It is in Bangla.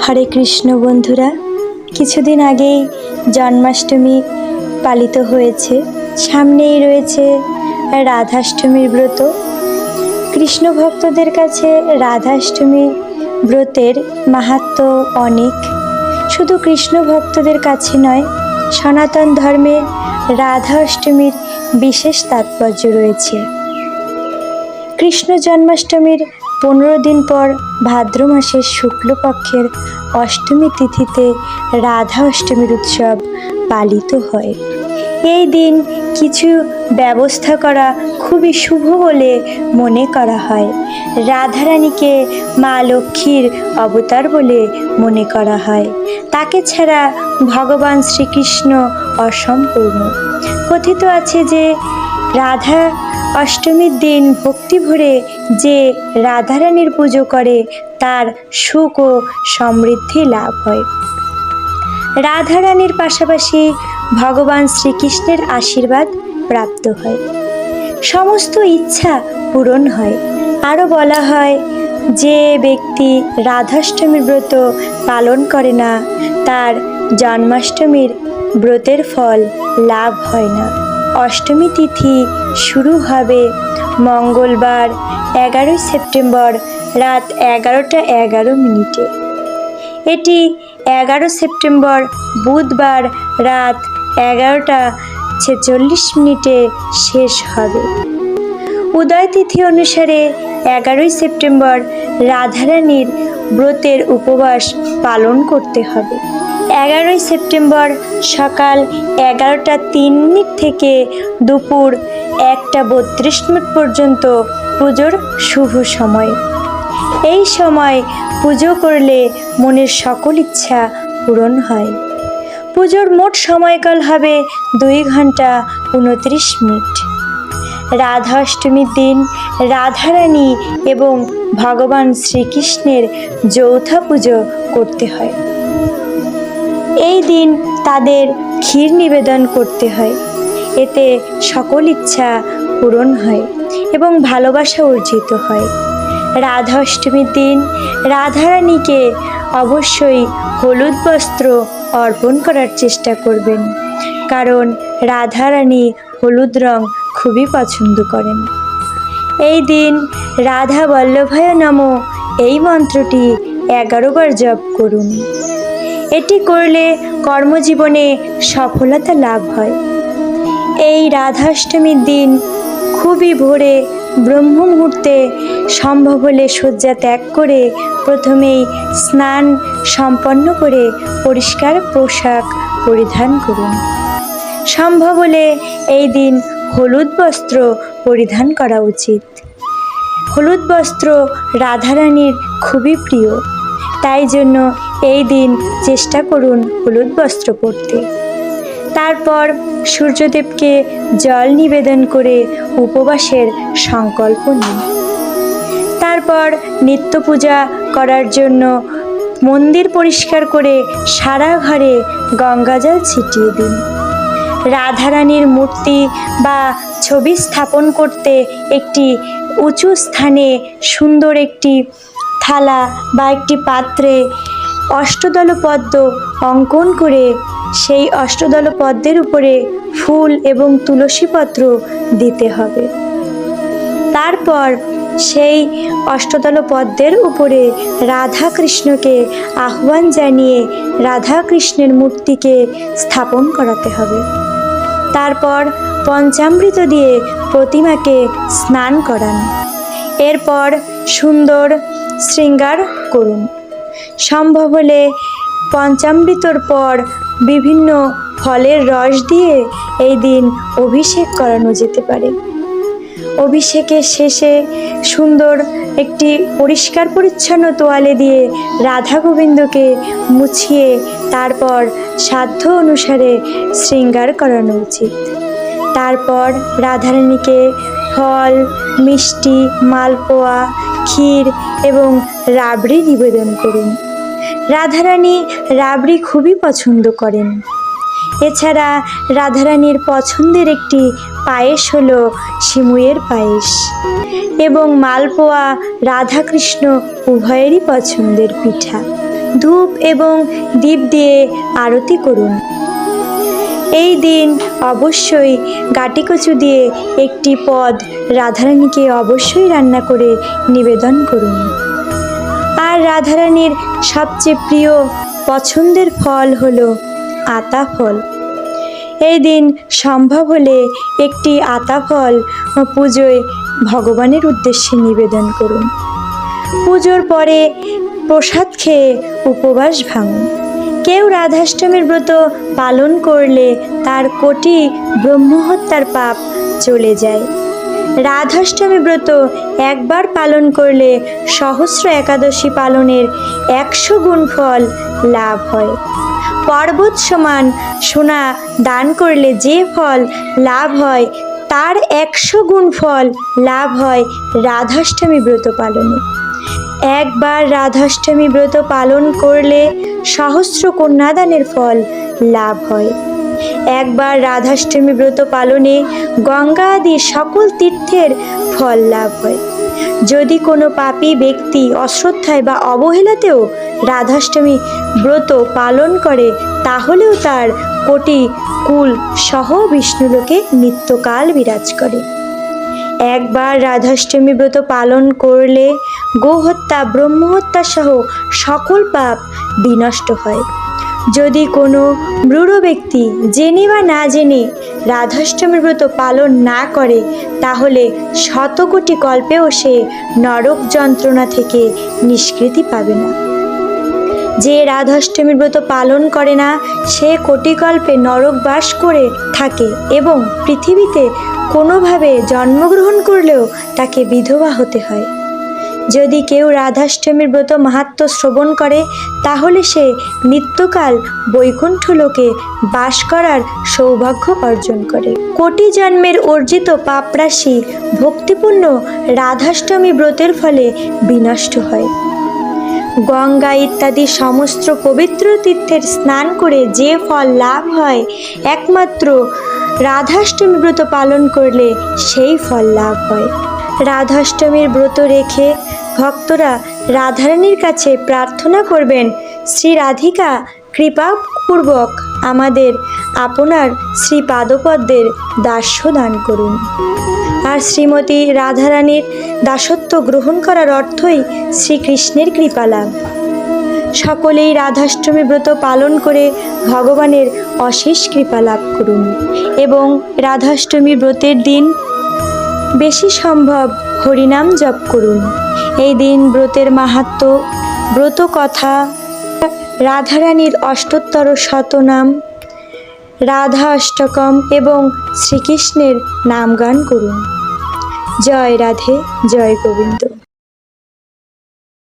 হরে কৃষ্ণ বন্ধুরা, কিছুদিন আগেই জন্মাষ্টমী পালিত হয়েছে। সামনেই রয়েছে রাধাষ্টমীর ব্রত। কৃষ্ণ ভক্তদের কাছে রাধাষ্টমী ব্রতের মাহাত্ম্য অনেক। শুধু কৃষ্ণ ভক্তদের কাছে নয়, সনাতন ধর্মে রাধা অষ্টমীর বিশেষ তাৎপর্য রয়েছে। কৃষ্ণ জন্মাষ্টমীর 15 দিন পর ভাদ্র মাসের শুক্লপক্ষের অষ্টমী তিথিতে রাধা অষ্টমীর উৎসব পালিত হয়। এই দিন কিছু ব্যবস্থা করা খুবই শুভ বলে মনে করা হয়। রাধারানীকে মা লক্ষ্মীর অবতার বলে মনে করা হয়। তাকে ছাড়া ভগবান শ্রীকৃষ্ণ অসম্পূর্ণ। কথিত আছে যে রাধা অষ্টমীর দিন ভক্তি ভরে যে রাধারানীর পুজো করে তার সুখ ও সমৃদ্ধি লাভ হয়। রাধারানীর পাশাপাশি ভগবান শ্রীকৃষ্ণের আশীর্বাদ প্রাপ্ত হয়, সমস্ত ইচ্ছা পূরণ হয়। আরও বলা হয় যে ব্যক্তি রাধাষ্টমীর ব্রত পালন করে না তার জন্মাষ্টমীর ব্রতের ফল লাভ হয় না। অষ্টমী তিথি শুরু হবে মঙ্গলবার 11 সেপ্টেম্বর রাত 11:11। এটি 11 সেপ্টেম্বর বুধবার রাত 11:46 শেষ হবে। উদয় তিথি অনুসারে 11 সেপ্টেম্বর রাধারানীর ব্রতের উপবাস পালন করতে হবে। 11 সেপ্টেম্বর সকাল 11:03 থেকে দুপুর 1:32 পর্যন্ত পুজোর শুভ সময়। এই সময় পুজো করলে মনের সকল ইচ্ছা পূরণ হয়। পুজোর মোট সময়কাল হবে 2 ঘন্টা 29 মিনিট। রাধা অষ্টমীর দিন রাধারানী এবং ভগবান শ্রীকৃষ্ণের যৌথ পুজো করতে হয়। এই দিন তাদের ক্ষীর নিবেদন করতে হয়। এতে সকল ইচ্ছা পূরণ হয় এবং ভালোবাসা অর্জিত হয়। রাধা অষ্টমীর দিন রাধারানীকে অবশ্যই হলুদ বস্ত্র অর্পণ করার চেষ্টা করবেন, কারণ রাধারানী হলুদ রং খুবই পছন্দ করেন। এই দিন রাধা বল্লভায় নমঃ এই মন্ত্রটি 11 বার জপ করুন। এটি করলে কর্মজীবনে সফলতা লাভ হয়। এই রাধাষ্টমীর দিন খুবই ভোরে ব্রহ্ম মুহূর্তে সম্ভব হলে শয্যা ত্যাগ করে প্রথমেই স্নান সম্পন্ন করে পরিষ্কার পোশাক পরিধান করুন। সম্ভব হলে এই দিন হলুদ বস্ত্র পরিধান করা উচিত। হলুদ বস্ত্র রাধারানীর খুবই প্রিয়, তাই জন্য এই দিন চেষ্টা করুন হলুদ বস্ত্র পরতে। তারপর সূর্যদেবকে জল নিবেদন করে উপবাসের সংকল্প নিন। তারপর নিত্য পূজা করার জন্য মন্দির পরিষ্কার করে সারা ঘরে গঙ্গাজল ছিটিয়ে দিন। রাধারানীর মূর্তি বা ছবি স্থাপন করতে একটি উঁচু স্থানে সুন্দর একটি থালা বা একটি পাত্রে অষ্টদল পদ্ম অঙ্কন করে সেই অষ্টদল পদ্মের উপরে ফুল এবং তুলসী পত্র দিতে হবে। তারপর সেই অষ্টদল পদ্মের উপরে রাধা কৃষ্ণকে আহ্বান জানিয়ে রাধা কৃষ্ণের মূর্তিকে স্থাপন করাতে হবে। তারপর পঞ্চামৃত দিয়ে প্রতিমাকে স্নান করান। এরপর সুন্দর শৃঙ্গার করুন। সম্ভব হলে পঞ্চামৃতর পর বিভিন্ন ফলের রস দিয়ে এই দিন অভিষেক করানো যেতে পারে। অভিষেকের শেষে সুন্দর একটি পরিষ্কার পরিচ্ছন্ন তোয়ালে দিয়ে রাধা গোবিন্দকে মুছিয়ে তারপর সাধ্য অনুসারে শৃঙ্গার করানো উচিত। তারপর রাধারানীকে ফল, মিষ্টি, মালপোয়া, ক্ষীর এবং রাবড়ি নিবেদন করুন। রাধারানী রাবড়ি খুবই পছন্দ করেন। এছাড়া রাধারানীর পছন্দের একটি পায়েস হলো সিমুইয়ের পায়েস এবং মালপোয়া রাধাকৃষ্ণ উভয়েরই পছন্দের পিঠা। ধূপ এবং দীপ দিয়ে আরতি করুন। এই দিন অবশ্যই গাটিকচু দিয়ে একটি পদ রাধারানীকে অবশ্যই রান্না করে নিবেদন করুন। আর রাধারানীর সবচেয়ে প্রিয় পছন্দের ফল হলো আতা ফল। এই দিন সম্ভব হলে একটি আতা ফল পুজোয় ভগবানের উদ্দেশ্যে নিবেদন করুন। পুজোর পরে প্রসাদ খেয়ে উপবাস ভাঙুন। কেউ রাধাষ্টমীর ব্রত পালন করলে তার কোটি ব্রহ্মহত্যার পাপ চলে যায়। রাধাষ্টমী ব্রত একবার পালন করলে সহস্র একাদশী পালনের 100 গুণ ফল লাভ হয়। পর্বত সমান সোনা দান করলে যে ফল লাভ হয় তার 100 গুণ ফল লাভ হয় রাধাষ্টমী ব্রত পালনে। একবার রাধাষ্টমী ব্রত পালন করলে সহস্র কন্যাদানের ফল লাভ হয়। একবার রাধাষ্টমী ব্রত পালনে গঙ্গা আদি সকল তীর্থের ফল লাভ হয়। যদি কোনো পাপী ব্যক্তি অশ্রদ্ধায় বা অবহেলাতেও রাধাষ্টমী ব্রত পালন করে তাহলেও তার কোটি কুল সহ বিষ্ণুলোকে নিত্যকাল বিরাজ করে। একবার রাধাষ্টমী ব্রত পালন করলে গোহত্যা ব্রহ্মহত্যা সহ সকল পাপ বিনষ্ট হয়। যদি কোনো মূঢ় ব্যক্তি জেনে বা না জেনে রাধাষ্টমী ব্রত পালন না করে তাহলে শতকোটি কল্পেও সে নরক যন্ত্রণা থেকে নিষ্কৃতি পাবে না। যে রাধাষ্টমীর ব্রত পালন করে না সে কোটিকল্পে নরক বাস করে থাকে এবং পৃথিবীতে কোনোভাবে জন্মগ্রহণ করলেও তাকে বিধবা হতে হয়। যদি কেউ রাধাষ্টমীর ব্রত মাহাত্ম্য শ্রবণ করে তাহলে সে নিত্যকাল বৈকুণ্ঠ লোকে বাস করার সৌভাগ্য অর্জন করে। কোটি জন্মের অর্জিত পাপরাশি ভক্তিপূর্ণ রাধাষ্টমী ব্রতের ফলে বিনষ্ট হয়। গঙ্গা ইত্যাদি সমস্ত পবিত্র তীর্থের স্নান করে যে ফল লাভ হয় একমাত্র রাধাষ্টমী ব্রত পালন করলে সেই ফল লাভ হয়। রাধাষ্টমীর ব্রত রেখে ভক্তরা রাধারানীর কাছে প্রার্থনা করবেন, শ্রী রাধিকা কৃপাপূর্বক আমাদের আপনার শ্রী পাদপদ্মের দাস্য দান করুন। আর শ্রীমতী রাধারানীর দাসত্ব গ্রহণ করার অর্থই শ্রীকৃষ্ণের কৃপা লাভ। সকলেই রাধাষ্টমী ব্রত পালন করে ভগবানের অশেষ কৃপা লাভ করুন এবং রাধাষ্টমী ব্রতের দিন বেশি সম্ভব হরিনাম জপ করুন। এই দিন ব্রতের মাহাত্ম্য, ব্রত কথা, রাধারানীর অষ্টোত্তর শতনাম, রাধা অষ্টকম এবং শ্রীকৃষ্ণের নামগান করুন। জয় রাধে, জয় গোবিন্দ।